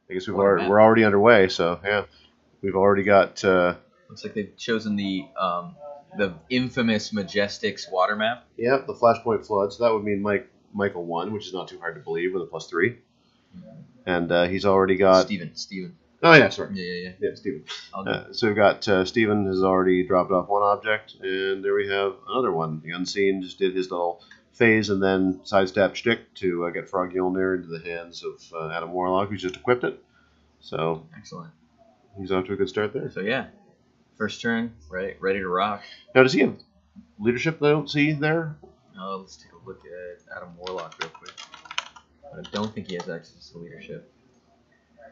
I guess we're already underway. So yeah, we've already got. Looks like they've chosen the infamous Majestics water map. Yep, the Flashpoint Flood. So that would mean Michael won, which is not too hard to believe with a +3. And he's already got Steven. Oh yeah, sorry. Yeah, Steven. So we've got Steven has already dropped off one object, and there we have another one. The Unseen just did his little phase and then sidestep shtick to get Frog Mjolnir into the hands of Adam Warlock, who's just equipped it. So excellent. He's off to a good start there. So yeah, first turn, right, ready to rock. Now, does he have leadership that I don't see there? Let's take a look at Adam Warlock real quick. I don't think he has access to leadership.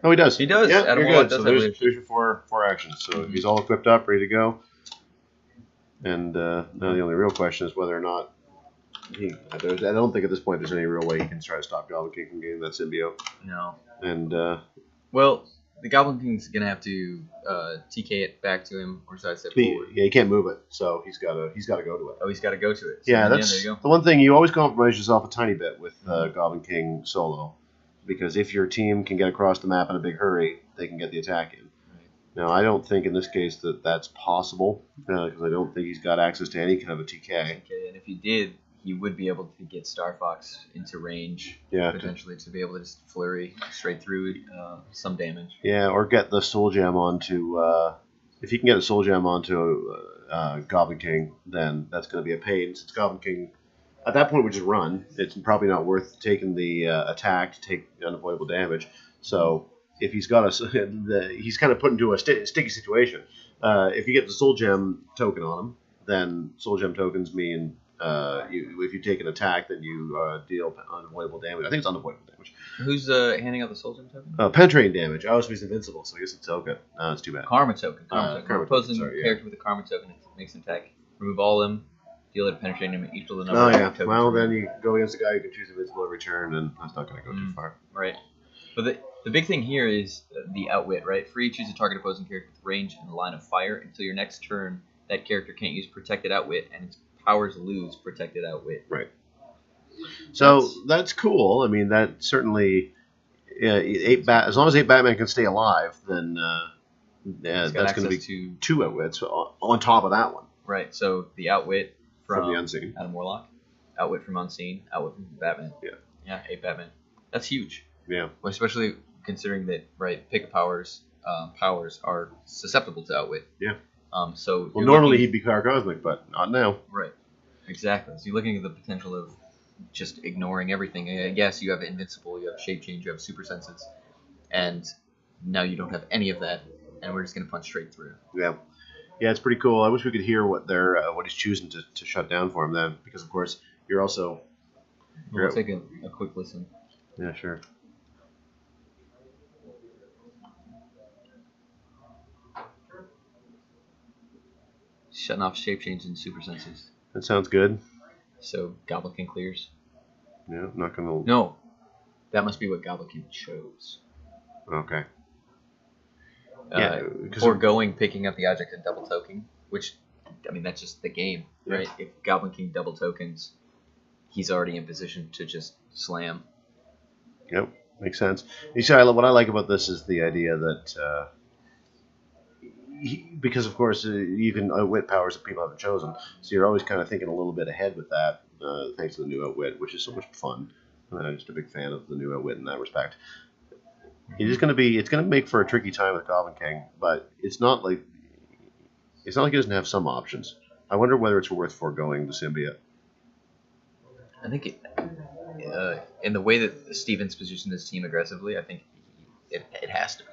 Oh, he does. He does. Yeah, Adam you're Warlock good. does So have there's leadership. your four actions. So he's all equipped up, ready to go. And now the only real question is whether or not I don't think at this point there's any real way he can try to stop Goblin King from getting that symbiote. No. And well, the Goblin King's gonna have to TK it back to him or sidestep forward. Yeah, he can't move it, so he's got to go to it. Oh, he's got to go to it. So Yeah, that's there you go. the one thing. You always compromise yourself a tiny bit with Goblin King solo, because if your team can get across the map in a big hurry, they can get the attack in. Right. Now, I don't think in this case that's possible, because I don't think he's got access to any kind of a TK. Okay, and if he did, he would be able to get Star Fox into range, potentially to be able to just flurry straight through some damage. Yeah, or get the Soul Gem onto. If he can get a Soul Gem onto Goblin King, then that's going to be a pain. Since Goblin King, at that point, would just run. It's probably not worth taking the attack to take unavoidable damage. So if he's got he's kind of put into a sticky situation. If you get the Soul Gem token on him, then Soul Gem tokens mean. If you take an attack, then you deal unavoidable damage. I think it's unavoidable damage. Who's handing out the Soul Gem token? Penetrating damage. Oh, so he's invincible, so I guess it's token. It's too bad. Karma token. Opposing token, character with a Karma token makes an attack. Remove all of them. Deal it penetrating them equal the number Oh, of yeah. tokens. Well, then you go against a guy who can choose invincible every turn, and that's not going to go too far. Right. But the big thing here is the outwit, right? Free, choose a target opposing character with range and a line of fire. Until your next turn, that character can't use protected outwit, and its powers lose protected outwit. Right. So that's cool. I mean, that certainly as long as 8 Batman can stay alive, then that's going to be 2 outwits on top of that one. Right. So the outwit from the Unseen, Adam Warlock, outwit from Unseen, outwit from Batman. Yeah, 8 Batman. That's huge. Yeah. Well, especially considering that pick powers are susceptible to outwit. Yeah. So normally he'd be Cosmic, but not now. Right. Exactly. So you're looking at the potential of just ignoring everything. Yes, you have Invincible, you have Shape Change, you have Super Senses, and now you don't have any of that, and we're just going to punch straight through. Yeah. Yeah, it's pretty cool. I wish we could hear what what he's choosing to shut down for him then, because of course you're also. We'll take a quick listen. Yeah, sure. Shutting off Shape Change and Super Senses. That sounds good. So Goblin King clears. Yeah, not gonna. No, that must be what Goblin King chose. Okay. Foregoing picking up the object and double token, which, I mean, that's just the game, right? If Goblin King double tokens, he's already in position to just slam. Yep, makes sense. You see, what I like about this is the idea that. Because of course you can outwit powers that people haven't chosen, so you're always kind of thinking a little bit ahead with that, thanks to the new outwit, which is so much fun. I'm just a big fan of the new outwit in that respect. It's going to make for a tricky time with Goblin King, but it's not like he doesn't have some options. I wonder whether it's worth foregoing the symbiote. I think in the way that Steven's positioned his team aggressively, I think it has to be.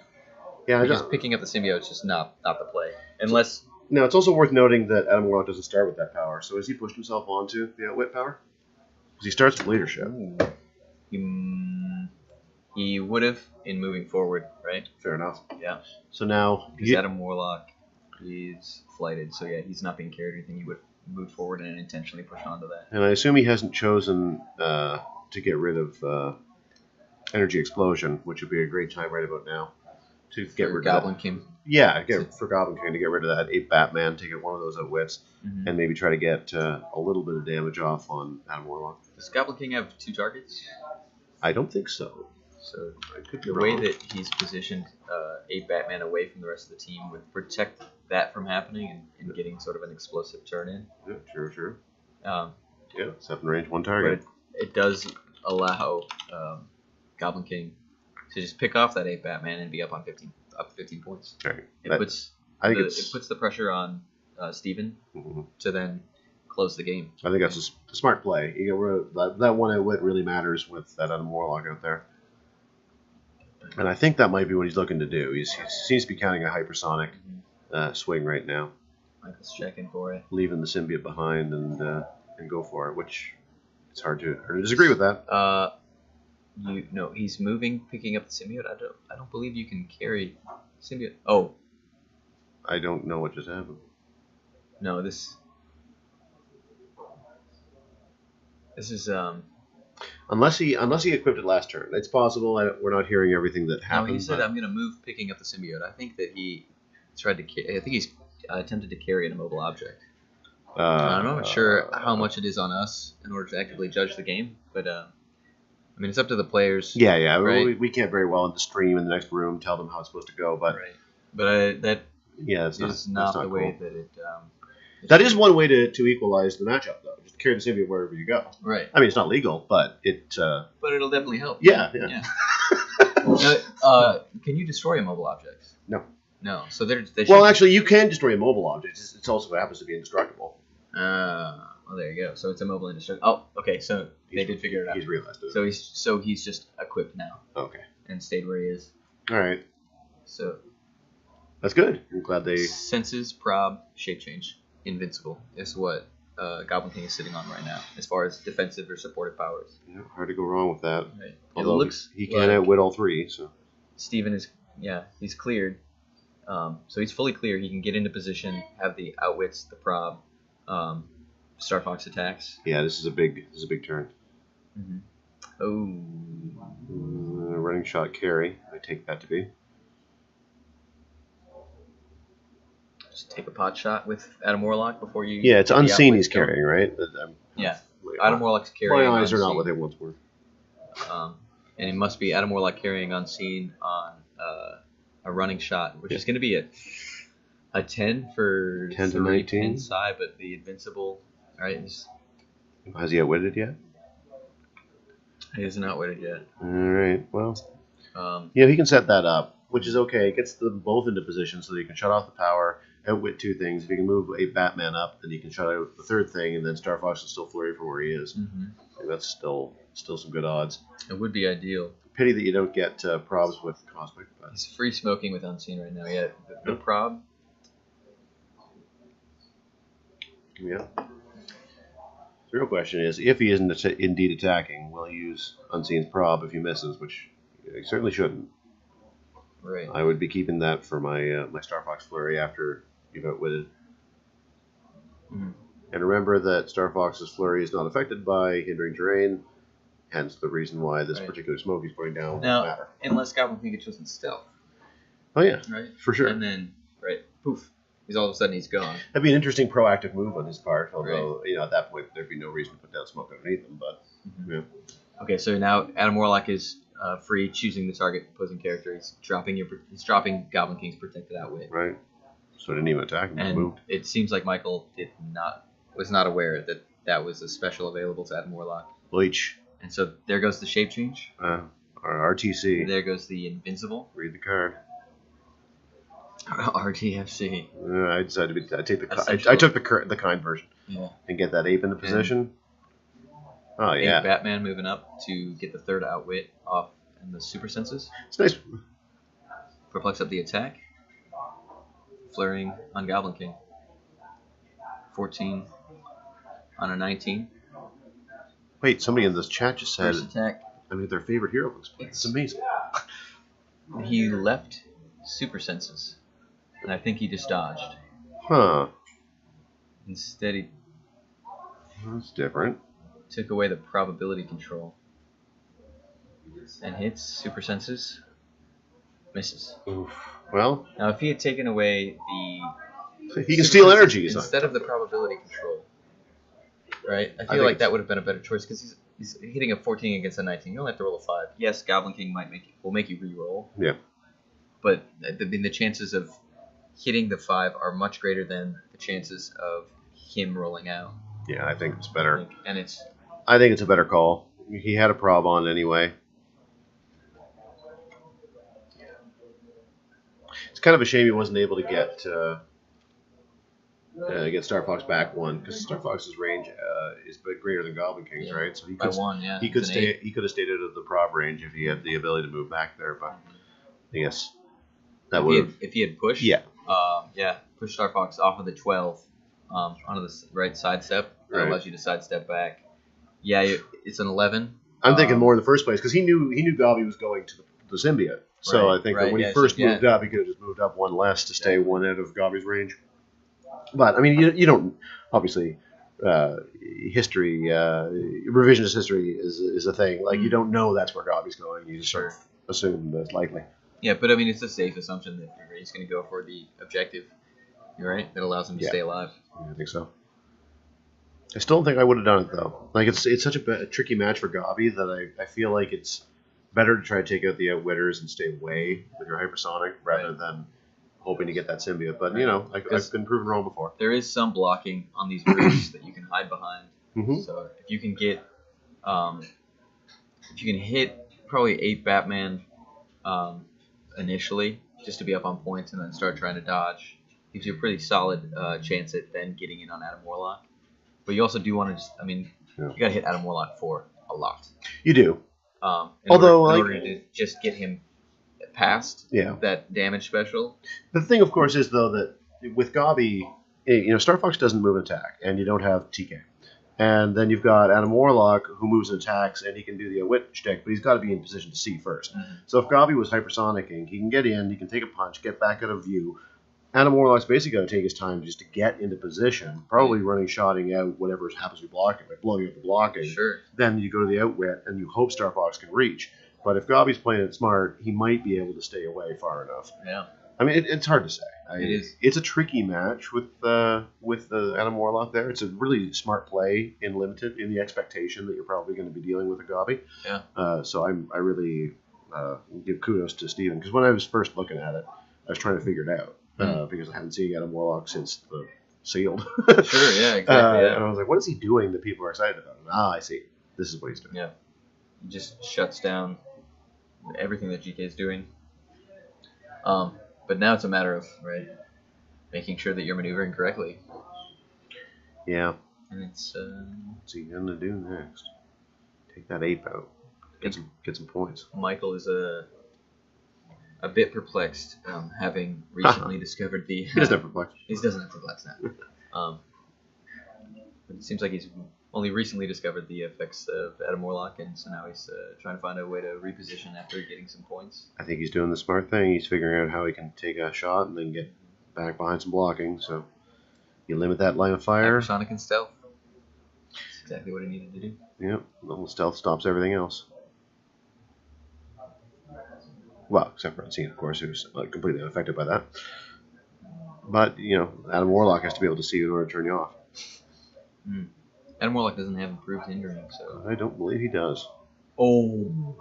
Yeah, just picking up the symbiote is just not the play. Unless now, it's also worth noting that Adam Warlock doesn't start with that power. So has he pushed himself onto the outwit power? Because he starts with leadership. He would have in moving forward, right? Fair enough. Yeah. So now because Adam Warlock is flighted, so yeah, he's not being carried or anything. He would move forward and intentionally push onto that. And I assume he hasn't chosen to get rid of Energy Explosion, which would be a great time right about now. To get rid of Goblin King. Yeah, for Goblin King to get rid of that 8 Batman, to get one of those outwits, and maybe try to get a little bit of damage off on Adam Warlock. Does Goblin King have 2 targets? I don't think so. So I could be the way wrong. that he's positioned a Batman away from the rest of the team would protect that from happening and getting sort of an explosive turn in. Yeah, sure. Um, Yeah, 7 range, 1 but target. it does allow Goblin King to just pick off that 8 Batman and be up 15 points. Okay. It puts the pressure on Steven to then close the game. I think that's a smart play. You know, that one outwit really matters with that Adam Warlock out there. And I think that might be what he's looking to do. He seems to be counting a hypersonic swing right now. Michael's checking for it. Leaving the symbiote behind and go for it, which it's hard to disagree with that. He's moving, picking up the symbiote. I don't believe you can carry symbiote. Oh, I don't know what just happened. no, this is Unless he equipped it last turn, it's possible. We're not hearing everything that happened. No, he said I'm going to move, picking up the symbiote. I think that he tried to. I think he's attempted to carry an immobile object. I'm not sure how much it is on us in order to actively judge the game, but I mean it's up to the players. Yeah. Right? We can't very well in the stream in the next room tell them how it's supposed to go, but right. But that it's not the cool. way that it. That is one way to equalize the matchup, though. Just carry the symbiote wherever you go. Right. I mean, it's not legal, but it. But it'll definitely help. Yeah. Can you destroy immobile objects? No. No. So they well, actually, you can destroy immobile objects. It's also happens to be indestructible. Well, there you go. So it's immobile and indestructible. Oh, okay. So they did figure it out. He's realized it. So he's just equipped now. Okay. And stayed where he is. All right. So. That's good. I'm glad they. Senses, prob, shape change, invincible is what Goblin King is sitting on right now, as far as defensive or supportive powers. Yeah, hard to go wrong with that. Right. Although it looks he can outwit all 3. So. Steven is he's cleared. So he's fully clear. He can get into position, have the outwits, the prob, Star Fox attacks. Yeah, this is a big turn. Mm-hmm. Oh. Running shot carry. I take that to be. Just take a pot shot with Adam Warlock before you. Yeah, it's unseen he's carrying, right? Yeah. Adam Warlock's carrying. My eyes unseen. are not what they once were. And it must be Adam Warlock carrying unseen on a running shot, which is going to be a 10 for 10 to 19 pin side, but the invincible. All right. Has he outwitted yet? He isn't outwitted yet. All right. Well, he can set that up, which is okay. It gets them both into position so that he can shut off the power, outwit 2 things. If he can move a Batman up, then he can shut out the 3rd thing, and then Star Fox will still flurry from where he is. Mm-hmm. I think that's still some good odds. It would be ideal. Pity that you don't get probs with Cosmic. But. He's free smoking with Unseen right now. Yeah, no prob. Yeah. The real question is, if he isn't indeed attacking, will he use Unseen's prob if he misses, which he certainly shouldn't. Right. I would be keeping that for my my Star Fox flurry after you've outwitted. Mm-hmm. And remember that Star Fox's flurry is not affected by hindering terrain, hence the reason why this particular smoke he's putting down now, matter. Unless Goblin King gets chosen stealth. Oh yeah, right, for sure. And then poof, he's all of a sudden he's gone. That'd be an interesting proactive move on his part. Although at that point there'd be no reason to put down smoke underneath him. But yeah. Okay, so now Adam Warlock is free, choosing the target opposing character. He's dropping Goblin King's protected outwit. Right. So it didn't even attack him. And moved. it seems like Michael was not aware that was a special available to Adam Warlock. Bleach. And so there goes the shape change. Our RTC. There goes the invincible. Read the card. RTFC. I decided to I took the kind version. Yeah. And get that ape into position. Oh yeah. Ape Batman moving up to get the 3rd outwit off and the super senses. It's nice. Perplex up the attack. Flurrying on Goblin King. 14 on a 19. Wait, somebody in this chat just said First attack. their favorite hero looks played. It's amazing. He left super senses. And I think he just dodged. Huh. Instead he That's different. took away the probability control. And hits super senses. Misses. Oof. Well, Now if he had taken away the he can steal energy instead of the probability control. Right? I feel think like that would have been a better choice because He's hitting a 14 against a 19. You only have to roll a 5. Yes, Goblin King will make you re-roll. Yeah. But the chances of hitting the 5 are much greater than the chances of him rolling out. Yeah, I think it's better. I think it's a better call. He had a prob on anyway. It's kind of a shame he wasn't able to get Star Fox back one, because Star Fox's range is a bit greater than Goblin King's, right? So he could he could stayed out of the prob range if he had the ability to move back there. But I guess that would if he had pushed. Push Star Fox off of the 12 onto the right sidestep. That allows you to sidestep back. Yeah, it's an 11. I'm thinking more in the first place because he knew Gobby was going to the symbiote. So I think that when he first moved up, he could have just moved up one less to stay one out of Gobby's range. But, I mean, you don't, obviously, history, revisionist history is a thing. Like, you don't know that's where Gobby's going. You just sort of assume that's likely. Yeah, but, I mean, it's a safe assumption that he's going to go for the objective, right? That allows him to stay alive. Yeah, I think so. I still don't think I would have done it, though. Like, it's such a tricky match for Gobby that I feel like it's better to try to take out the Outwitters and stay away with your hypersonic rather than hoping to get that symbiote. But, you know, I've been proven wrong before. There is some blocking on these roofs that you can hide behind. Mm-hmm. So if you can get, if you can hit probably 8 Batman initially, just to be up on points and then start trying to dodge, gives you a pretty solid chance at then getting in on Adam Warlock. But you also do want to you got to hit Adam Warlock for a lot. You do. In order to just get him past that damage special. The thing, of course, is, though, that with Gobby, Star Fox doesn't move and attack, and you don't have TK. And then you've got Adam Warlock, who moves and attacks, and he can do the wit shtick, but he's got to be in position to see first. Mm-hmm. So if Gobby was hypersonicking, he can get in, he can take a punch, get back out of view. Adam Warlock's basically going to take his time just to get into position, probably running, shotting out whatever happens with blocking, like blowing up the blocking. Sure. Then you go to the outwit, and you hope Star Fox can reach. But if Gobby's playing it smart, he might be able to stay away far enough. Yeah. I mean, it's hard to say. It is. It's a tricky match with the Adam Warlock there. It's a really smart play in limited, in the expectation that you're probably going to be dealing with a Gobby. Yeah. So I really give kudos to Steven, because when I was first looking at it, I was trying to figure it out. Because I haven't seen Adam Warlock since the Sealed. Sure, yeah, exactly. And I was like, what is he doing that people are excited about? I see. This is what he's doing. Yeah. He just shuts down everything that GK is doing. But now it's a matter of, making sure that you're maneuvering correctly. Yeah. And it's... What's he going to do next? Take that ape out. Get some points. Michael is a bit perplexed, having recently discovered the... He doesn't have perplexed. He doesn't have perplexed now. But it seems like he's only recently discovered the effects of Adam Warlock, and so now he's trying to find a way to reposition after getting some points. I think he's doing the smart thing. He's figuring out how he can take a shot and then get back behind some blocking, so you limit that line of fire. Hypersonic and stealth. That's exactly what he needed to do. Yep, well, stealth stops everything else. Well, except for Unseen, of course, who's completely unaffected by that. But, Adam Warlock has to be able to see you in order to turn you off. Adam Warlock doesn't have improved hindering, so... I don't believe he does. Oh.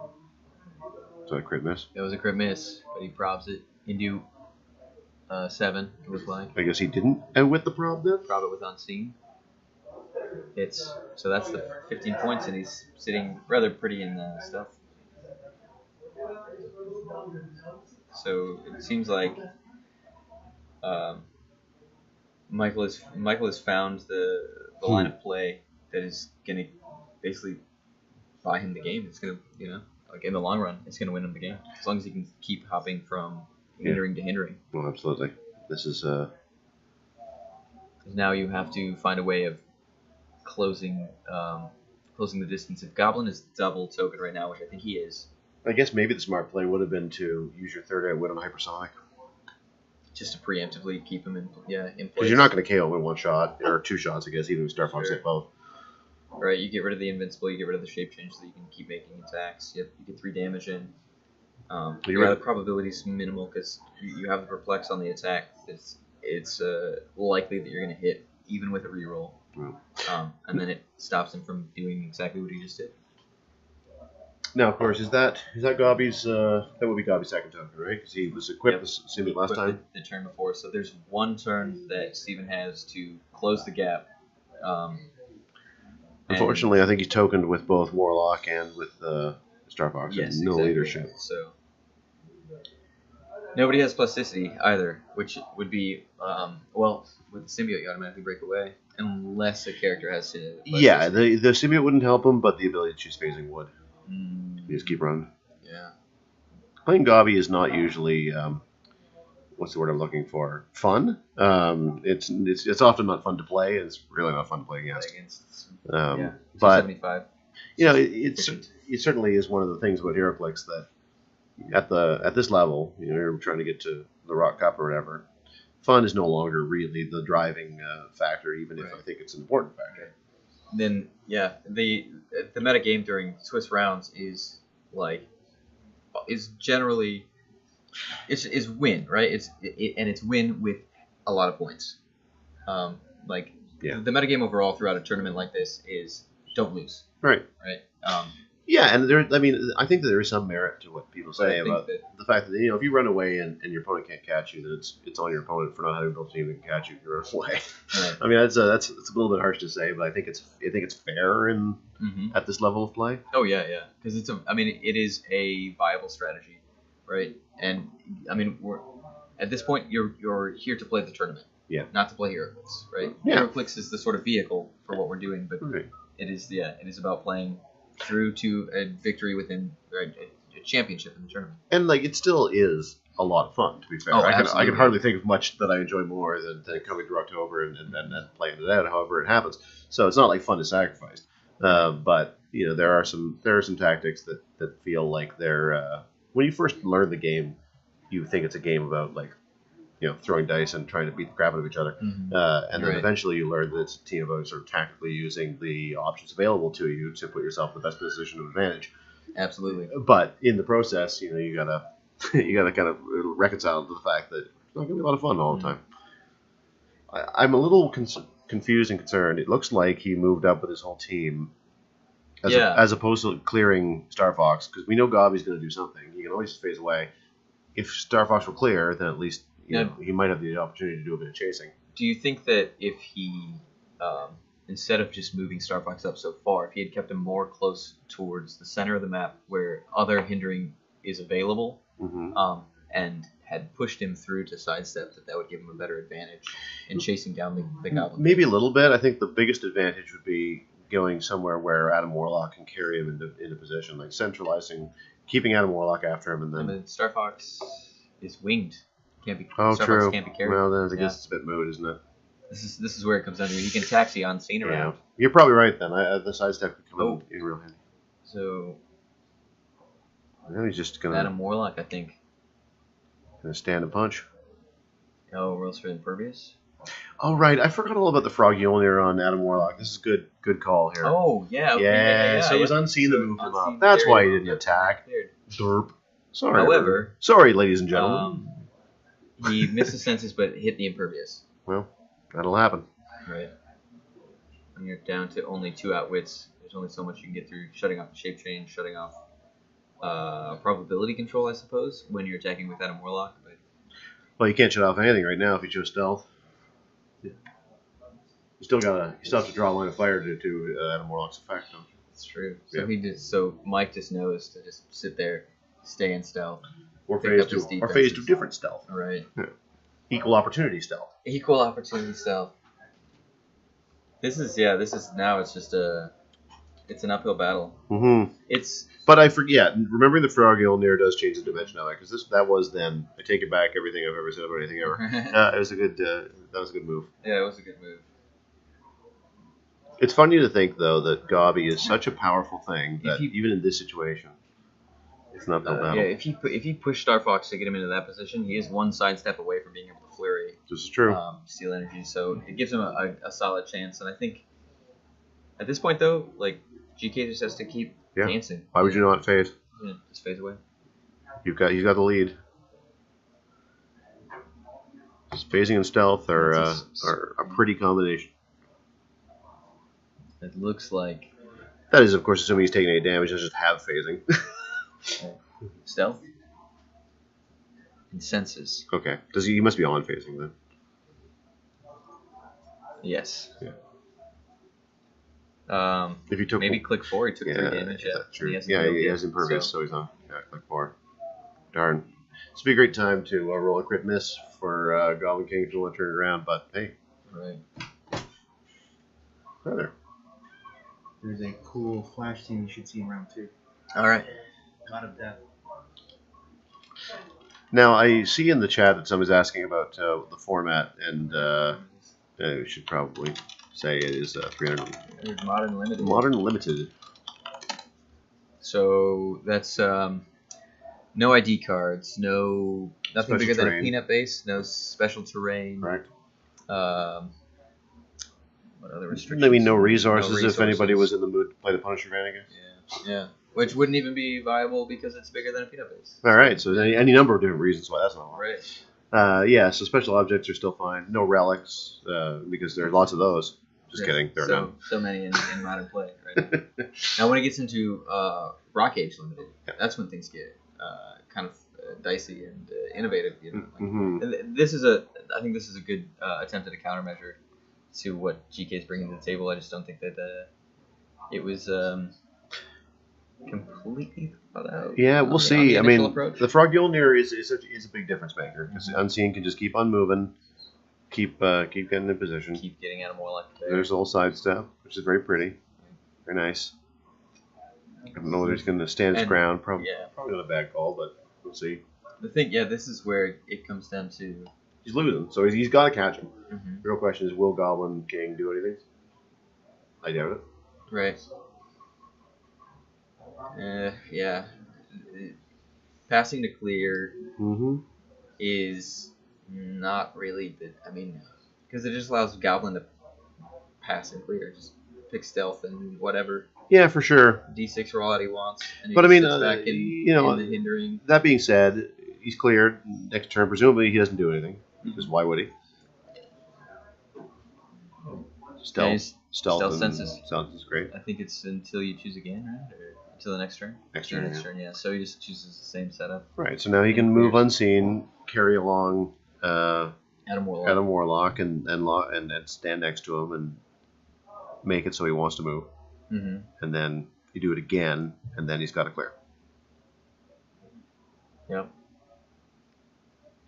Was that a crit miss? It was a crit miss, but he probs it into 7, it looks like. I guess he didn't outwit the prob then? Prob it with Unseen. So that's the 15 points, and he's sitting rather pretty in stealth. So it seems like Michael has found the line of play that is going to basically buy him the game. It's going to, in the long run, it's going to win him the game as long as he can keep hopping from hindering to hindering. Well, absolutely. This is now you have to find a way of closing the distance. If Goblin is double token right now, which I think he is. I guess maybe the smart play would have been to use your third outwit on hypersonic. Just to preemptively keep him in place. Because you're not going to KO him in one shot, or 2 shots, I guess, even if Star Fox hit both. Right, you get rid of the invincible, you get rid of the shape change so that you can keep making attacks. You get 3 damage in. The probability is minimal because you have the perplex on the attack. It's likely that you're going to hit, even with a reroll. And then it stops him from doing exactly what he just did. Now, of course, is that Gobby's? That would be Gobby's second token, right? Because he was equipped with Symbiote last time. The turn before, so there's one turn that Steven has to close the gap. Unfortunately, I think he's tokened with both Warlock and with Star Fox. Yes, and no exactly. leadership. So nobody has plasticity either, which would be well, with the symbiote you automatically break away unless a character has plasticity. Yeah, the symbiote wouldn't help him, but the ability to choose phasing would. Mm, You just keep running. yeah. Playing Gobby is not usually what's the word I'm looking for? Fun. It's often not fun to play. And it's really not fun to play against. Yeah. But 275. you know, it certainly is one of the things about HeroClix that at this level, you know, you're trying to get to the Rock Cup or whatever. Fun is no longer really the driving factor, even if I think it's an important factor. Then yeah, the meta game during Swiss rounds is generally is win, right? It's win with a lot of points. The metagame overall throughout a tournament like this is don't lose. Right. Right. Yeah, and I think that there is some merit to what people say about the fact that if you run away and your opponent can't catch you, then it's on your opponent for not having built a team that can catch you if you run away. Right. I mean that's a little bit harsh to say, but I think it's fair at this level of play. Oh yeah, because it is a viable strategy, right? And I mean at this point you're here to play the tournament, not to play HeroClix, right? Yeah. HeroClix is the sort of vehicle for what we're doing, but it is about playing through to a victory within a championship in the tournament. And it still is a lot of fun, to be fair. Oh, I can hardly think of much that I enjoy more than coming through October and playing it out, however it happens. So it's not like fun is sacrificed. But there are some tactics that feel like they're when you first learn the game, you think it's a game about throwing dice and trying to beat the crap out of each other. Mm-hmm. And then eventually you learn that it's a team about sort of tactically using the options available to you to put yourself in the best position of advantage. Absolutely. But in the process, you gotta kind of reconcile to the fact that it's not gonna be a lot of fun all the time. I'm a little confused and concerned. It looks like he moved up with his whole team as opposed to clearing Star Fox, because we know Gobby's going to do something. He can always phase away. If Star Fox were clear, then at least he might have the opportunity to do a bit of chasing. Do you think that if he, instead of just moving Star Fox up so far, if he had kept him more close towards the center of the map where other hindering is available, and had pushed him through to sidestep, that would give him a better advantage in chasing down the Goblin? Maybe a little bit. I think the biggest advantage would be going somewhere where Adam Warlock can carry him into position, like centralizing, keeping Adam Warlock after him, and then. I mean, Star Fox is winged. Star true. Fox can't be carried. Well, then I guess it's a bit moot, isn't it? This is where it comes down to. He can taxi on scene around. Yeah. You're probably right then. The sidestep could come in real handy. So. Now he's just gonna. Adam Warlock, I think. Gonna stand and punch. Oh, rolls for Impervious. Oh right, I forgot all about the Froggy Only on Adam Warlock. This is good call here. Oh yeah. Okay, yeah. So it was unseen that moved him up. That's why he didn't attack. Derp. Sorry. However, sorry, ladies and gentlemen. He missed the senses, but hit the Impervious. Well, that'll happen. Right. And you're down to only 2 outwits. There's only so much you can get through shutting off the shape change, shutting off probability control, I suppose, when you're attacking with Adam Warlock. But well, you can't shut off anything right now if you chose stealth. Yeah. You still have to draw a line of fire to Adam Warlock's effect. Though. That's true. So so Mike just knows to just sit there, stay in stealth. Or phase to different stealth. Right. Yeah. Equal opportunity stealth. Equal opportunity stealth. This is now it's just it's an uphill battle. Mm-hmm. But I forget. Remembering the Frog Near does change the dimension of it, because that was then. I take it back. Everything I've ever said about anything ever. It was a good. That was a good move. Yeah, it was a good move. It's funny to think though that Gobby is such a powerful thing that even in this situation, it's not uphill battle. Yeah, if he pushed Star Fox to get him into that position, he is one sidestep away from being able to flurry. This is true. Steal energy, so it gives him a solid chance. And I think at this point though, GK just has to keep dancing. Why would you not phase? Yeah, just phase away. He's got the lead. Just phasing and stealth are a pretty combination. It looks like That is, of course, assuming he's taking 8 damage. That's just half phasing. Stealth. And senses. Okay. He must be on phasing then. Yes. Yeah. If you took maybe click 4, he took 3 damage. Yeah, true. He has impervious, so he's on. Yeah, click 4. Darn. This would be a great time to roll a crit miss for Goblin King if you want to turn it around, but hey. Right. Rather. There's a cool flash team you should see in round 2. All right. God of Death. Now, I see in the chat that someone's asking about the format, and we should probably say it is 300. There's Modern Limited. Modern Limited. So that's no ID cards, nothing Special bigger than a terrain. peanut base, no special terrain. Right. What other restrictions? Maybe no resources if anybody was in the mood to play the Punisher van, I guess. Yeah. Which wouldn't even be viable because it's bigger than a peanut base. All right, so there's any number of different reasons why that's not allowed. Right. So special objects are still fine. No relics, because there are lots of those. Just kidding. There are none. So many in modern play, right? Now, when it gets into Rock Age Limited, that's when things get kind of dicey and innovative. You know? And I think this is a good attempt at a countermeasure to what GK is bringing to the table. I just don't think that it was completely thought out. Yeah, we'll see. I mean, approach. the Frog Yolnir is a big difference maker because Unseen can just keep on moving, keep getting in position, keep getting Adam Warlock. There's a little sidestep, which is very pretty, very nice. I don't know whether he's going to stand his ground. Probably not a bad call, but we'll see. The thing, this is where it comes down to. He's losing, so he's got to catch him. The real question is, will Goblin King do anything? I doubt it. Right. Passing to clear is not really because it just allows Goblin to pass and clear. Just pick stealth and whatever. Yeah, for sure. D6 for all that he wants. And But I mean, back in the hindering. That being said, he's cleared next turn. Presumably, he doesn't do anything. Because why would he? Stealth senses. Stealth is great. I think it's until you choose again, right? Or until the next turn? Next turn, yeah. So he just chooses the same setup. Right, so now he can move unseen, carry along Adam Warlock and stand next to him and make it so he wants to move. And then you do it again, and then he's got to clear. Yep.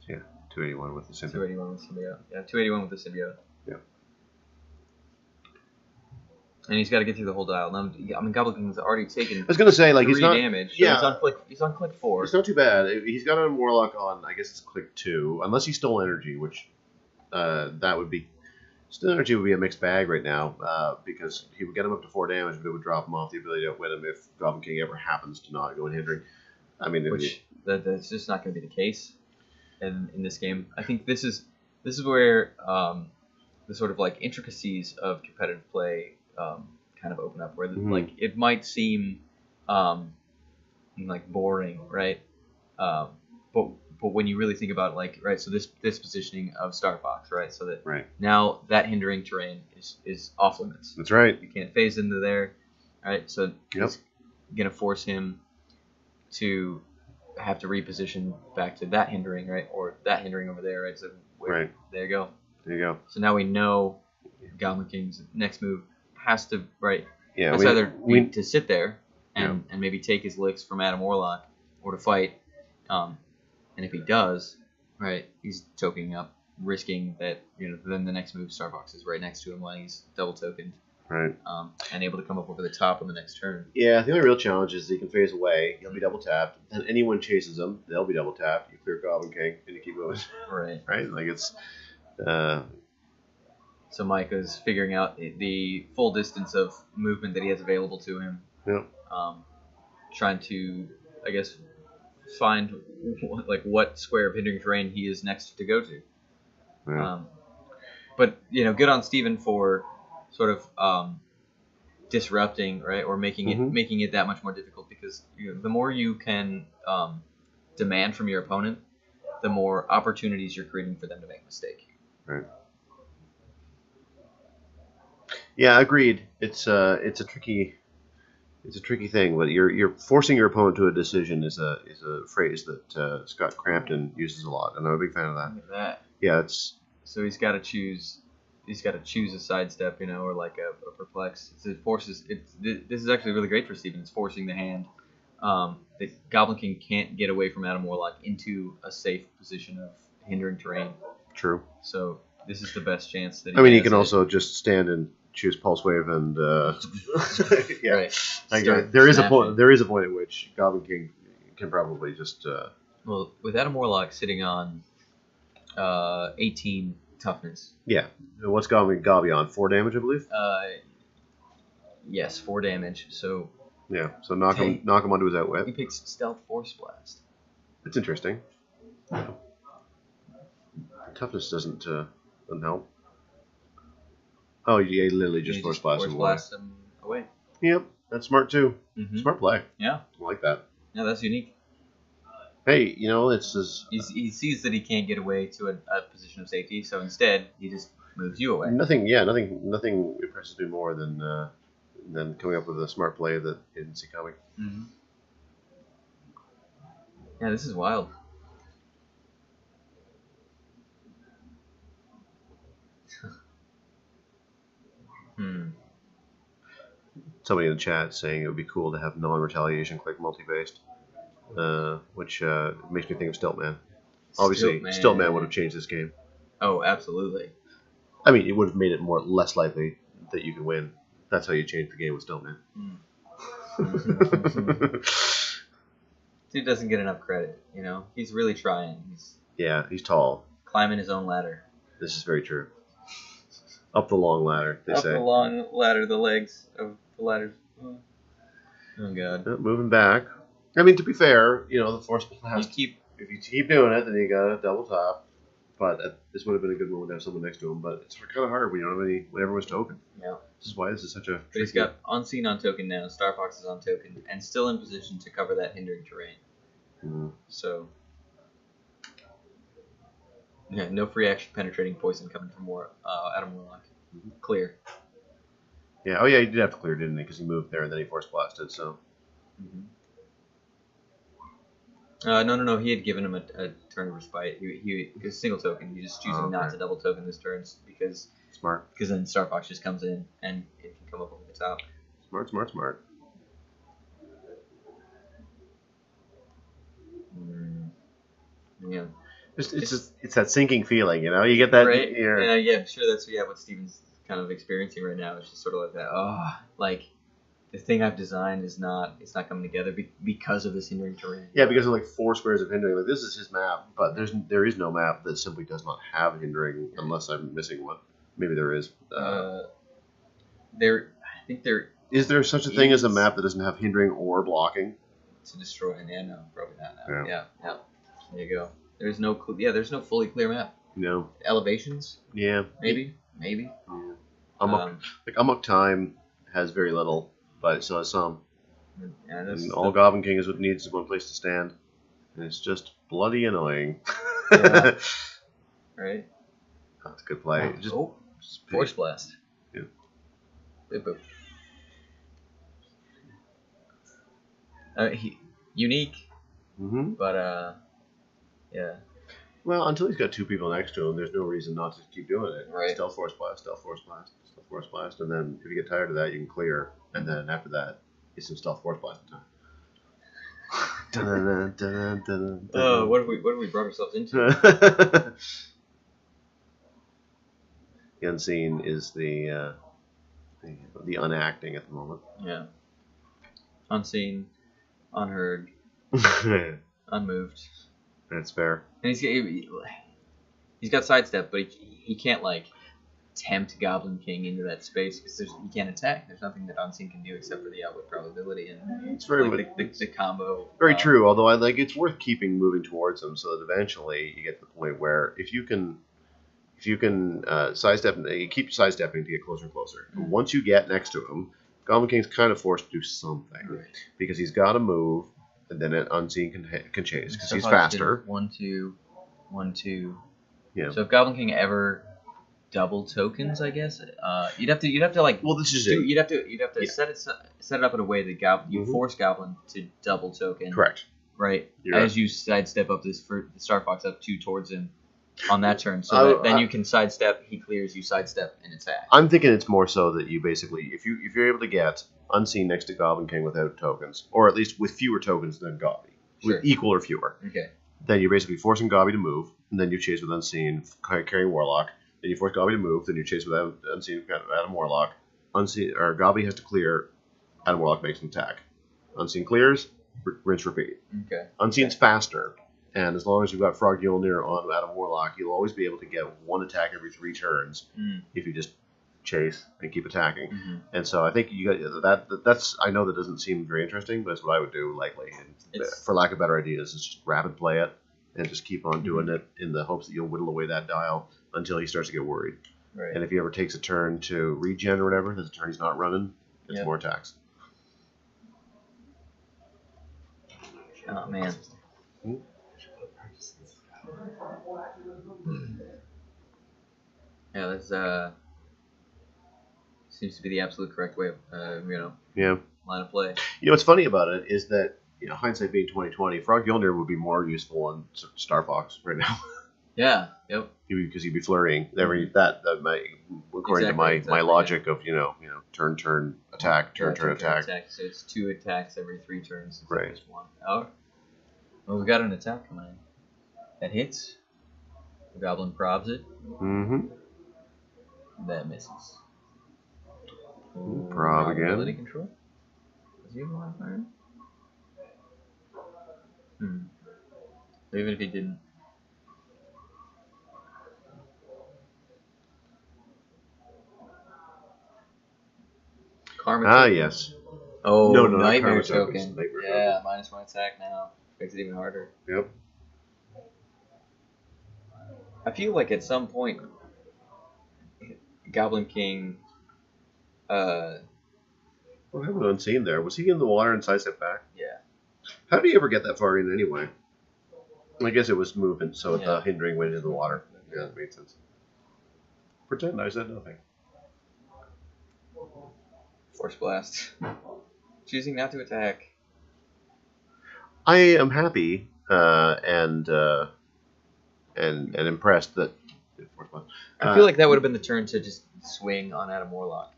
So yeah, 281 with the symbiote. 281 with the symbiote. Yeah, 281 with the symbiote. Yeah. And he's got to get through the whole dial. Now, I mean, Goblin King's already taken. I was gonna say, like, 3 he's not damage. So he's on click 4. It's not too bad. He's got a Warlock on. I guess it's click 2, unless he stole energy, which that would be. Still energy would be a mixed bag right now because he would get him up to 4 damage, but it would drop him off the ability to outwit him if Goblin King ever happens to not go in hindering. I mean, that's just not going to be the case in this game. I think this is where the sort of like intricacies of competitive play kind of open up, where like it might seem like boring, right? But when you really think about it, like, right, so this positioning of Star Fox, right, so that now that hindering terrain is off limits. That's right. You can't phase into there, right? So it's going to force him to have to reposition back to that hindering, right, or that hindering over there, right? So there you go. There you go. So now we know Goblin King's next move has to has either be to sit there and maybe take his licks from Adam Warlock or to fight. And if he does, right, he's tokening up, risking that, then the next move, Star Fox is right next to him when he's double tokened. Right. And able to come up over the top on the next turn. Yeah, the only real challenge is he can phase away, he'll be double tapped, and anyone chases him, they'll be double tapped. You clear Goblin King, and you keep moving. Right. Right? Like it's. So Micah's figuring out the full distance of movement that he has available to him. Yeah. Trying to, I guess, find what square of hindering terrain he is next to go to. Yeah. But good on Steven for sort of disrupting, right, or making it that much more difficult, because the more you can demand from your opponent, the more opportunities you're creating for them to make a mistake. Right. Yeah, agreed. It's a tricky It's a tricky thing, but you're forcing your opponent to a decision is a phrase that Scott Crampton uses a lot, and I'm a big fan of that. Look at that. Yeah, it's So he's got to choose. He's got to choose a sidestep, or like a perplex. It forces. This is actually really great for Steven. It's forcing the hand. The Goblin King can't get away from Adam Warlock into a safe position of hindering terrain. true. So this is the best chance that. I mean, he has can at- also just stand and choose Pulse Wave and yeah. Right. Start There is a smashing. point. There is a point at which Goblin King can probably just. Well, with Adam Warlock sitting on 18 toughness. Yeah. What's Gobby on? 4 damage, I believe. Yes, 4 damage. So Yeah. So knock Hey. him onto his outwit. he picks Stealth Force Blast. It's interesting. Toughness doesn't help. Oh, yeah, literally just He force blast him away. blast him away. Yep, that's smart too. Mm-hmm. Smart play. Yeah. I like that. Yeah, that's unique. Hey, it's just He sees that he can't get away to a position of safety, so instead he just moves you away. nothing. Yeah, nothing impresses me more than coming up with a smart play that you didn't see coming. Mm-hmm. Yeah, this is wild. Somebody in the chat saying it would be cool to have non-retaliation click multi-based, which makes me think of Stiltman. Obviously, Stiltman would have changed this game. Oh, absolutely. I mean, it would have made it less likely that you could win. That's how you change the game with Stiltman. Dude doesn't get enough credit, He's really trying. He's He's tall. climbing his own ladder. This is very true. Up the long ladder, they Up say. the long ladder, the legs of the ladders. Oh God. Moving back. I mean, to be fair, the force blast. You keep If you keep doing it, then you got to double top. But this would have been a good moment to have someone next to him. But it's kind of hard when you don't have any. When everyone's token. Yeah. This is why this is such a. But he's got Unseen on token now, Star Fox is on token, and still in position to cover that hindering terrain. So, yeah, no free action penetrating poison coming from Adam Warlock. Clear. Yeah. Oh yeah, he did have to clear, didn't he? Because he moved there and then he force blasted. So. No. He had given him a turn of respite. He was single token. He's just choosing not to double token this turn because Smart. Because then Star Fox just comes in and it can come up over the top. Smart. Yeah. It's that sinking feeling, You get that. Right? Yeah, I'm sure that's what Steven's kind of experiencing right now. It's just sort of like that. Oh, like the thing I've designed it's not coming together because of this hindering terrain. Yeah, because of 4 squares of hindering. Like this is his map, but there is no map that simply does not have hindering unless I'm missing one. Maybe there is. I think there Is there such a thing as a map that doesn't have hindering or blocking? to destroy. Yeah, no, probably not. Yeah. Yeah. There you go. There's no fully clear map. No. Elevations, Yeah. maybe. Yeah. Amok Time has very little, but it still has some. Yeah, that's And all Goblin King needs is one place to stand, and it's just bloody annoying. Yeah. Right. That's a good play. Just Force Blast. Yeah. Boop, boop. Unique, but yeah. Well, until he's got 2 people next to him, there's no reason not to keep doing it. Right. Stealth Force Blast, and then if you get tired of that, you can clear, and then after that, it's some Stealth Force Blast time. Oh, what have we brought ourselves into? The unseen is the unacting at the moment. Yeah. Unseen, unheard, unmoved. That's fair. And he's got sidestep, but he can't tempt Goblin King into that space because he can't attack. There's nothing that Unseen can do except for the outwit probability and It's very the combo. Very true. Although it's worth keeping moving towards him so that eventually you get to the point where if you can sidestep, you keep sidestepping to get closer and closer. But once you get next to him, Goblin King's kind of forced to do something because he's got to move, and then an unseen can chase because he's faster. 1, 2, 1, 2. Yeah. So if Goblin King ever double tokens, I guess. You'd have to like. Well, this is do, it. You'd have to set it up in a way that you Mhm. force Goblin to double token. Correct. Right. You're As right. you sidestep up the Star Fox up 2 towards him on that turn, so that then you can sidestep. He clears. You sidestep and attack. I'm thinking it's more so that you basically, if you're able to get Unseen next to Goblin King without tokens, or at least with fewer tokens than Gobby, Sure. with equal or fewer, Okay. then you're basically forcing Gobby to move, and then you chase with Unseen, carrying Warlock. Then you force Gobby to move, then you chase with Unseen, Adam Warlock. Unseen or Gobby has to clear. Adam Warlock makes an attack. Unseen clears, rinse, repeat. Okay. Unseen's faster, and as long as you've got Frog Yulnir on Adam Warlock, you'll always be able to get one attack every 3 turns if you just chase and keep attacking. Mm-hmm. And so I think you got that. That's I know that doesn't seem very interesting, but that's what I would do likely. And for lack of better ideas, is just rapid play it and just keep on doing it in the hopes that you'll whittle away that dial until he starts to get worried. Right. And if he ever takes a turn to regen or whatever, there's a turn he's not running, it's more attacks. Oh man. Yeah, that's seems to be the absolute correct way of Yeah. line of play. You know what's funny about it is that hindsight being 2020, Frog Yulnir would be more useful on Star Fox right now. Yeah. Yep. Because he'd be flurrying every according to my logic of turn attack turn attack. So it's 2 attacks every 3 turns. Instead Right. of just 1. Oh. Well, we got an attack coming in. That hits. The Goblin probs it. Mm-hmm. That misses. Prob again. Ability control. Does he have a modifier? Even if he didn't. Karma token. Yes. Oh, No, not Nightmare Karma token. tokens, Nightmare Yeah, -1 attack now. Makes it even harder. Yep. I feel like at some point, Goblin King. What happened to Unseen there? Was he in the water and sidestep back? Yeah. How did he ever get that far in anyway? I guess it was movement, so Yeah. hindering went into the water. Yeah, that made sense. Pretend I said nothing. Force Blast. Choosing not to attack. I am happy and impressed that. I feel like that would have been the turn to just swing on Adam Warlock,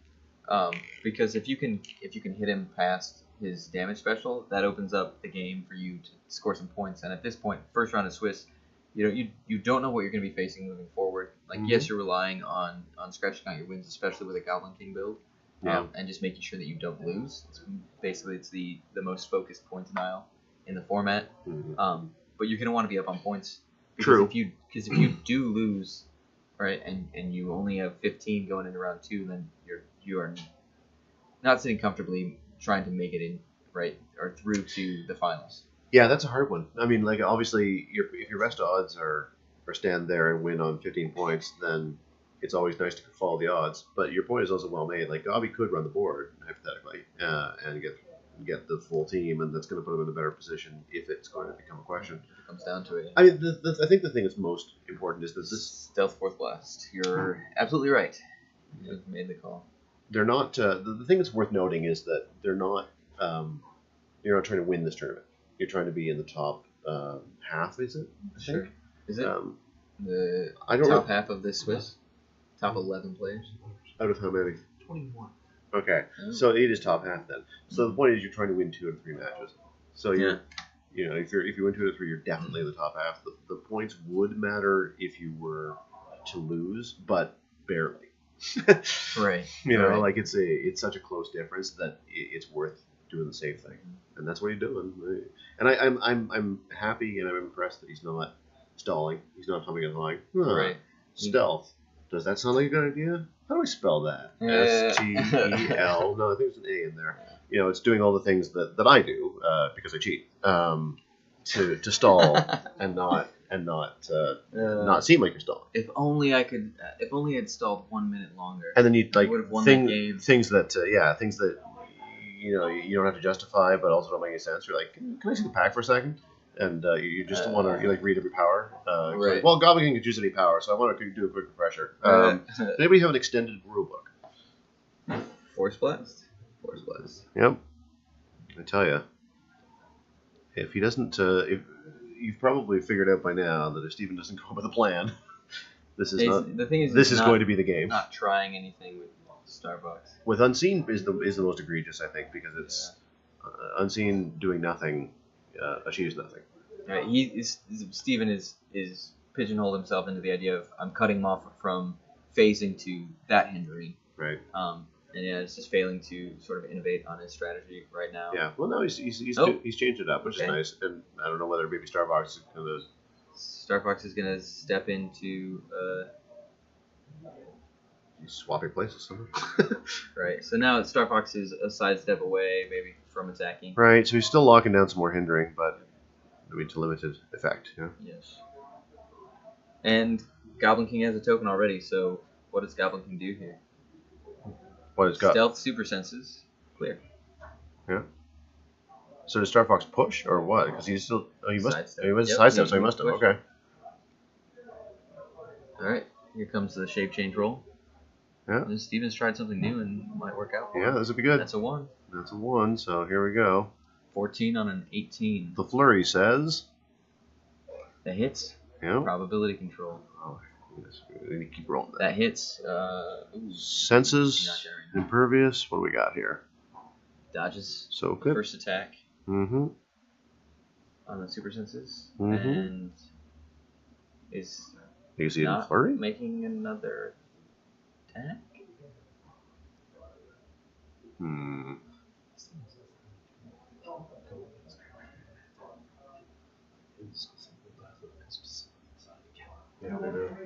because if you can hit him past his damage special, that opens up the game for you to score some points. And at this point, first round of Swiss, you don't know what you're going to be facing moving forward. Like yes, you're relying on scratching out your wins, especially with a Goblin King build, and just making sure that you don't lose. It's the most focused point denial in the format. But you're going to want to be up on points. Because True. If you do lose, right, and you only have 15 going into round 2, then you are not sitting comfortably trying to make it in right or through to the finals. Yeah, that's a hard one. I mean, like obviously, if your best odds are stand there and win on 15 points, then it's always nice to follow the odds. But your point is also well made. Like Gobby could run the board hypothetically and get the full team, and that's going to put him in a better position if it's going to become a question. It comes down to it. I mean, I think the thing that's most important is that this Stealth Fourth Blast. You're absolutely right. You've made the call. they're not. The thing that's worth noting is that they're not. You're not trying to win this tournament. You're trying to be in the top half. Is it? I think? Sure. Is it the I don't top know. half of this Swiss? Top 11 players? Out of how many? 21. Okay, so it is top half then. So the point is you're trying to win 2 out of 3 matches. So you're, if you win 2 out of 3, you're definitely in the top half. The points would matter if you were to lose, but barely. Right. Right. Like it's such a close difference that it's worth doing the same thing, and that's what you're doing. And I'm happy and I'm impressed that he's not stalling. He's not humming and hawing. Right. Stealth. Does that sound like a good idea? How do I spell that? STEL. No, I think there's an A in there. It's doing all the things that I do because I cheat to stall and not seem like you're stalling. If only I could. If only I'd stalled 1 minute longer. And then you like would have won that game. things that you don't have to justify, but also don't make any sense. You're like, can I see the pack for a second? and you just want to read every power. Right. Well, Goblin King could use any power, so I want to do a quick refresher. Does anybody have an extended rulebook? Force Blast. Force Blast. Yep. I tell you, if he doesn't, if you've probably figured out by now that if Steven doesn't go up with a plan, this is not. The thing is, this is going to be the game. Not trying anything with Starbucks. With Unseen is the most egregious, I think, because it's Unseen doing nothing achieves nothing. Right. Steven is pigeonholed himself into the idea of I'm cutting him off from phasing to that hindering. Right. And it's just failing to sort of innovate on his strategy right now. Yeah. Well, no, he's changed it up, which is nice. And I don't know whether maybe Starbucks is gonna. Starbucks is gonna step into. He's swapping places. Right. So now Starbucks is a sidestep away, maybe from attacking. Right. So he's still locking down some more hindering, but to limited effect. Yeah. Yes. And Goblin King has a token already, so what does Goblin King do here? What has got? Stealth super senses. Clear. Yeah. So does Star Fox push or what? Because he's still. Oh, he must. Sidestep. He was Yep, sidestep, so he must have. push. Okay. All right. Here comes the shape change roll. Yeah. And Steven's tried something new and might work out. Yeah, this would be good. That's a 1. That's a 1. So here we go. 14 on an 18. The flurry says. That hits. Yeah. Probability control. Oh, yes. We need to keep rolling. That hits. Senses. Not there right now. Impervious. What do we got here? Dodges. So good. First attack Mm-hmm. on the super senses. Mhm. And is You see it in not flurry? making another attack. Hmm.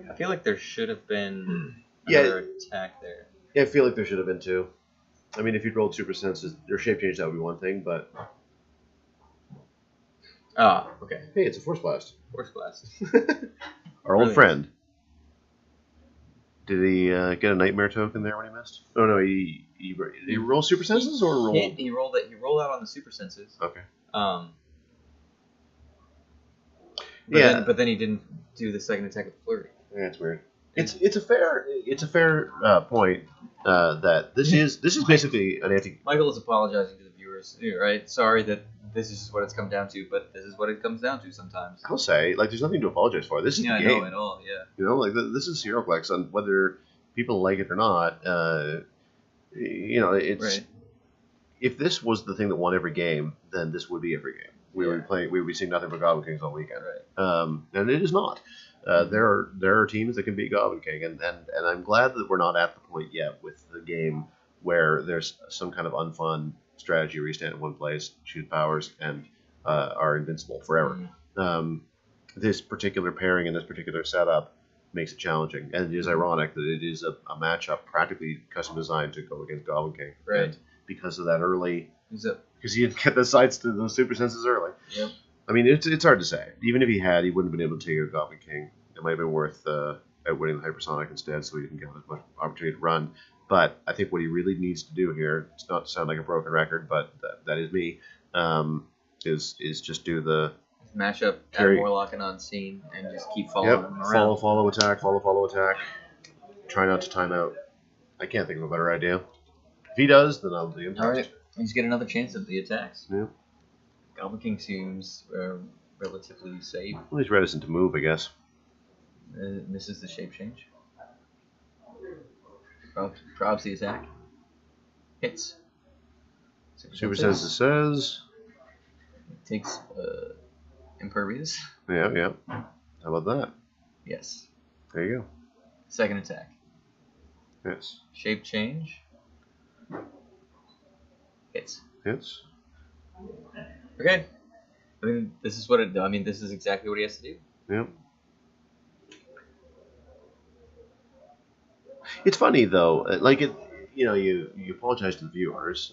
I feel like there should have been Yeah. another attack there. Yeah, I feel like there should have been 2. I mean, if you'd rolled super senses or shape change, that would be one thing. But Ah, okay. hey, it's a force blast. Force Blast. Our old Really? friend. Did he get a nightmare token there when he missed? Oh no, he did he roll super senses or roll? He rolled it. He rolled out on the super senses. Okay. But Yeah. But then he didn't do the second attack with the flurry. Yeah, it's weird. It's a fair point that this is basically an anti. Michael is apologizing to the viewers, right? Sorry that this is what it's come down to, but this is what it comes down to sometimes. I'll say there's nothing to apologize for. This is Yeah, the I game. know at all. Yeah. You know, this is HeroClix, and whether people like it or not, it's. Right. If this was the thing that won every game, then this would be every game. We would be playing. We would be seeing nothing but Goblin Kings all weekend. Right. And it is not. There are teams that can beat Goblin King, and I'm glad that we're not at the point yet with the game where there's some kind of unfun strategy where you stand in one place, shoot powers, and are invincible forever. This particular pairing and this particular setup makes it challenging, and it is ironic that it is a matchup practically custom designed to go against Goblin King. Right. And because of that early, So, because he didn't get the sides to those super senses early. Yep. I mean, it's hard to say. Even if he had, he wouldn't have been able to take out Goblin King. It might have been worth outwitting the Hypersonic instead, so he didn't get as much opportunity to run. But I think what he really needs to do here, it's not to sound like a broken record, but that is me, is just do the match up Carry- Adam Warlock and Unseen and just keep following him around. follow attack. Try not to time out. I can't think of a better idea. If he does, then I'll do him. All right. He's get another chance at the attacks. Yeah. Goblin King seems relatively safe. Well, he's reticent to move, I guess. Misses the shape change. Probs the attack. Hits. Super Senses says. Takes Impervious. Yeah. How about that? Yes. There you go. Second attack. Yes. Shape change. Hits. Hits. Okay. I mean, this is what it. I mean, this is exactly what he has to do. Yeah. It's funny though, you apologize to the viewers,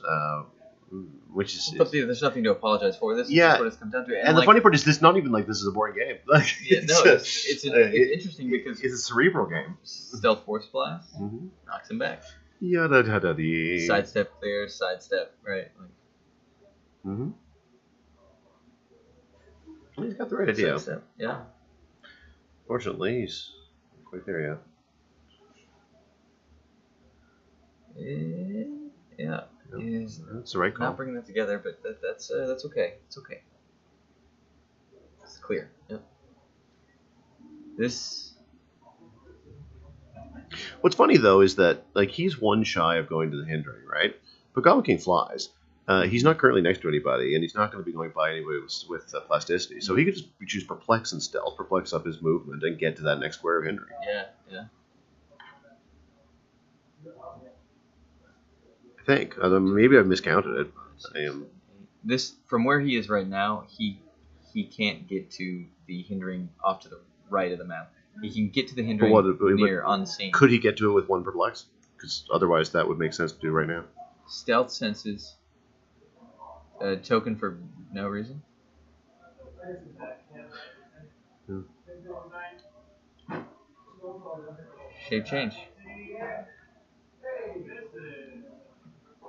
which is. But there's nothing to apologize for. This is Yeah. just what it's come down to. And the funny part is, this not even like this is a boring game. Like, Yeah, no, it's interesting because it's a cerebral game. Stealth Force Blast Mm-hmm. knocks him back. Yada da dee. Sidestep clear, sidestep, right? Like, Mm-hmm. He's got the right idea. Sidestep. Yeah. Fortunately, he's not quite there yet. Yeah. Yep. He's That's the right call. not bringing that together, but that's okay. It's okay. It's clear. Yep. This. What's funny though is that like he's one shy of going to the hindering, right? But Goblin King flies. He's not currently next to anybody, and he's not going to be going by anybody with plasticity. So he could just choose perplex and stealth, perplex up his movement, and get to that next square of hindering. Yeah. I think. Maybe I've miscounted it. I am. This from where he is right now, he can't get to the hindering off to the right of the map. He can get to the hindering near unseen. Could he get to it with one perplex? Because otherwise that would make sense to do right now. Stealth senses. A token for no reason. Shape change.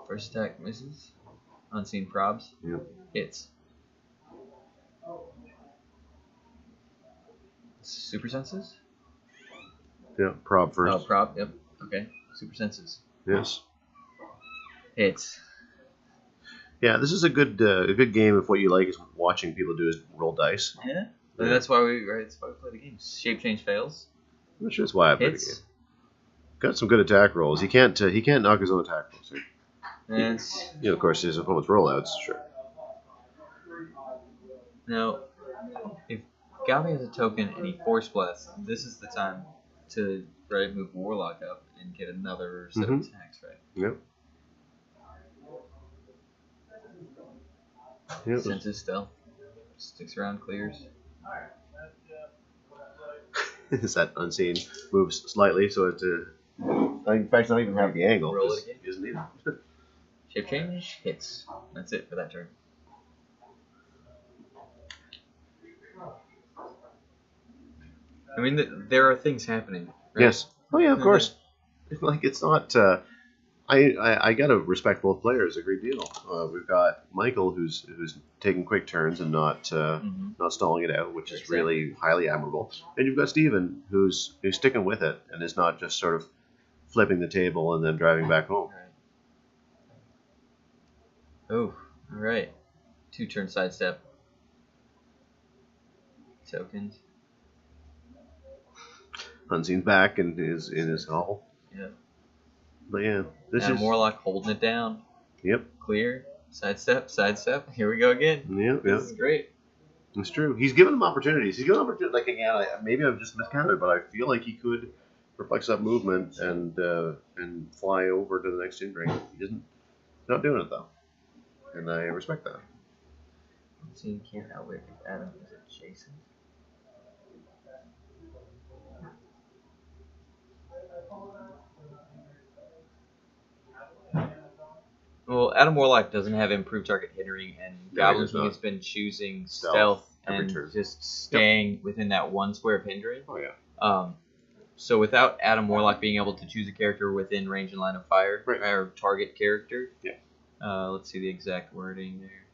First attack misses. Unseen probs. Yep. Hits. Super senses? Yeah, prob first. Oh, prob, yep. Okay. Super senses. Yes. Hits. Yeah, this is a good game if what you like is watching people do is roll dice. Yeah. That's why we play the game. Shape change fails. I'm not sure that's why I played the Hits. game. Got some good attack rolls. He can't knock his own attack rolls. Right? And Of course, his opponent's rollouts, sure. now, if Gobby has a token and he force blasts, this is the time to move Warlock up and get another set of attacks, right? Yep. Yep. Senses stealth. Sticks around, clears. Is that unseen? Moves slightly so as to. In fact, not even have the angle. Roll it again. Isn't either. Shape change hits. That's it for that turn. I mean, there are things happening. Right? Yes. Oh yeah, of course. Like it's not. I gotta respect both players a great deal. We've got Michael who's taking quick turns and not stalling it out, which is really highly admirable. And you've got Steven who's sticking with it and is not just sort of flipping the table and then driving back home. Oh, all right. 2-turn sidestep. Tokens. Unseen's back and is in his hall. Yeah. But yeah, this Adam is Warlock holding it down. Yep. Clear. Sidestep. Here we go again. Yep. This is great. It's true. He's given him opportunities. He's given opportunities. Like again, maybe I've just miscounted, but I feel like he could perplex up movement and fly over to the next hindering. He isn't. Not doing it though, and I respect that. Unseen can't outwit Adam. Is it Jason? Well, Adam Warlock doesn't have improved target hindering, and Goblin King has been choosing stealth and turn. just staying within that one square of hindering. Oh yeah. So without Adam Warlock being able to choose a character within range and line of fire, or target character. Yeah. Let's see the exact wording there.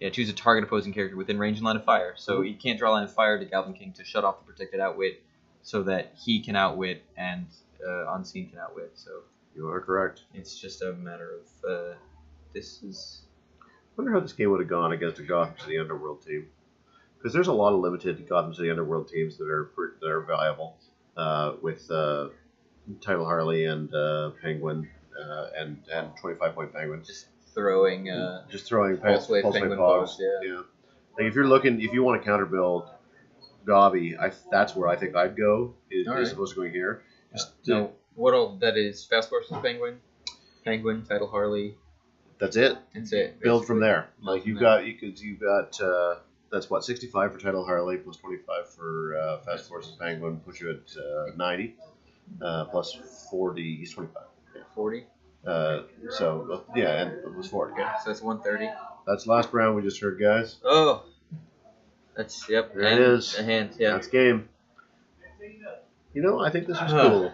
Yeah, choose a target opposing character within range and line of fire. So you can't draw line of fire to Goblin King to shut off the protected outwit, so that he can outwit and Unseen can outwit. So you are correct. it's just a matter of this is. I wonder how this game would have gone against a Gotham City Underworld team, because there's a lot of limited Gotham City Underworld teams that are viable with Title Harley and Penguin and 25-point Penguin. Just throwing Pulse Wave Penguin Pogs. Pogs, yeah. Like if you want to counter build Gobby, that's where I think I'd go. As opposed to going here. No, what all that is? Fast Forces Penguin, Title Harley. That's it. That's it. Build from basically. there. Like you've got that's what 65 for Title Harley plus 25 for Fast Forces Penguin puts you at 90 plus 40. He's 25. Yeah, 40. So yeah, and it was 40. Yeah. So that's 130. That's the last round we just heard, guys. Oh, that's There it is. A hand. Yeah. That's game. I think this was cool.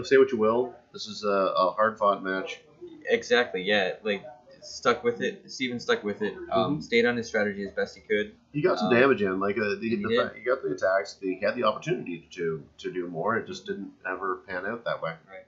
Say what you will. This is a hard-fought match. Exactly. Yeah. Like stuck with it. Steven stuck with it. Stayed on his strategy as best he could. He got some damage in, like he he got the attacks. He had the opportunity to do more. It just didn't ever pan out that way. Right.